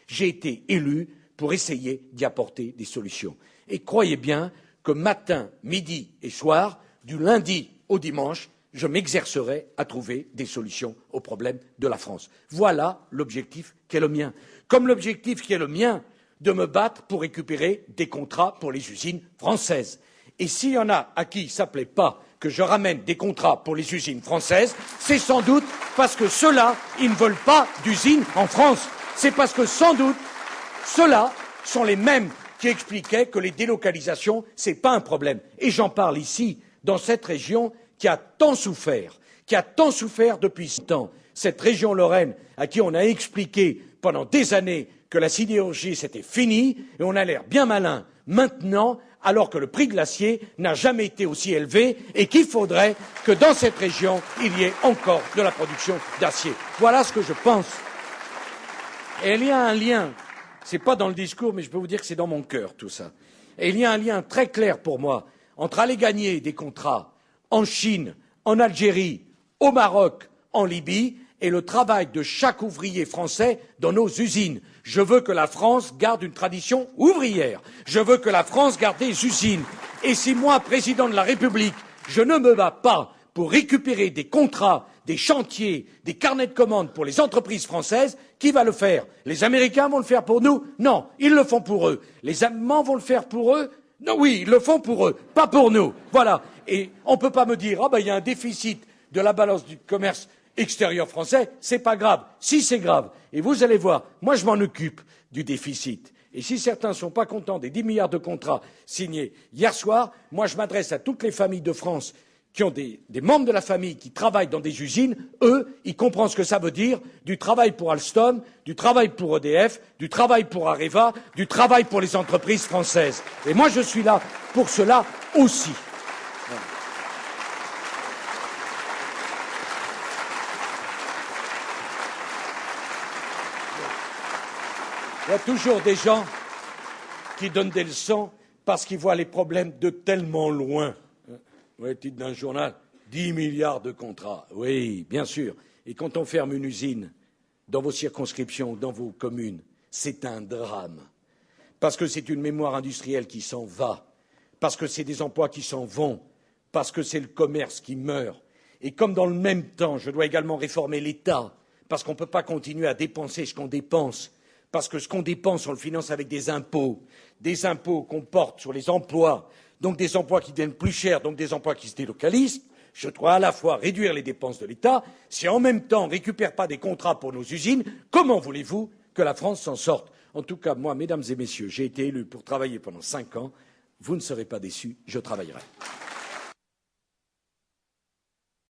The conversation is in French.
J'ai été élu pour essayer d'y apporter des solutions. Et croyez bien que matin, midi et soir, du lundi au dimanche, je m'exercerai à trouver des solutions aux problèmes de la France. Voilà l'objectif qui est le mien. Comme l'objectif qui est le mien de me battre pour récupérer des contrats pour les usines françaises. Et s'il y en a à qui ça ne plaît pas que je ramène des contrats pour les usines françaises, c'est sans doute parce que ceux-là, ils ne veulent pas d'usines en France. C'est parce que sans doute, ceux-là sont les mêmes qui expliquaient que les délocalisations, ce n'est pas un problème. Et j'en parle ici, dans cette région qui a tant souffert depuis ce temps. Cette région Lorraine à qui on a expliqué pendant des années que la sidérurgie c'était fini et on a l'air bien malin maintenant alors que le prix de l'acier n'a jamais été aussi élevé et qu'il faudrait que dans cette région il y ait encore de la production d'acier. Voilà ce que je pense. Et il y a un lien, c'est pas dans le discours mais je peux vous dire que c'est dans mon cœur tout ça. Et il y a un lien très clair pour moi entre aller gagner des contrats en Chine, en Algérie, au Maroc, en Libye et le travail de chaque ouvrier français dans nos usines. Je veux que la France garde une tradition ouvrière. Je veux que la France garde des usines. Et si moi, président de la République, je ne me bats pas pour récupérer des contrats, des chantiers, des carnets de commandes pour les entreprises françaises, qui va le faire? Les Américains vont le faire pour nous? Non, ils le font pour eux. Les Allemands vont le faire pour eux? Non, oui, ils le font pour eux, pas pour nous. Voilà. Et on ne peut pas me dire, il y a un déficit de la balance du commerce extérieur français, c'est pas grave. Si, c'est grave. Et vous allez voir, moi je m'en occupe du déficit. Et si certains ne sont pas contents des 10 milliards de contrats signés hier soir, moi je m'adresse à toutes les familles de France qui ont des membres de la famille qui travaillent dans des usines. Eux, ils comprennent ce que ça veut dire, du travail pour Alstom, du travail pour EDF, du travail pour Areva, du travail pour les entreprises françaises. Et moi je suis là pour cela aussi. Il y a toujours des gens qui donnent des leçons parce qu'ils voient les problèmes de tellement loin. Oui, titre d'un journal, 10 milliards de contrats. Oui, bien sûr. Et quand on ferme une usine dans vos circonscriptions, dans vos communes, c'est un drame. Parce que c'est une mémoire industrielle qui s'en va, parce que c'est des emplois qui s'en vont, parce que c'est le commerce qui meurt. Et comme dans le même temps, je dois également réformer l'État, parce qu'on ne peut pas continuer à dépenser ce qu'on dépense. Parce que ce qu'on dépense, on le finance avec des impôts qu'on porte sur les emplois, donc des emplois qui deviennent plus chers, donc des emplois qui se délocalisent. Je dois à la fois réduire les dépenses de l'État, si en même temps on ne récupère pas des contrats pour nos usines, comment voulez-vous que la France s'en sorte? En tout cas, moi, mesdames et messieurs, j'ai été élu pour travailler pendant 5 ans. Vous ne serez pas déçus, je travaillerai.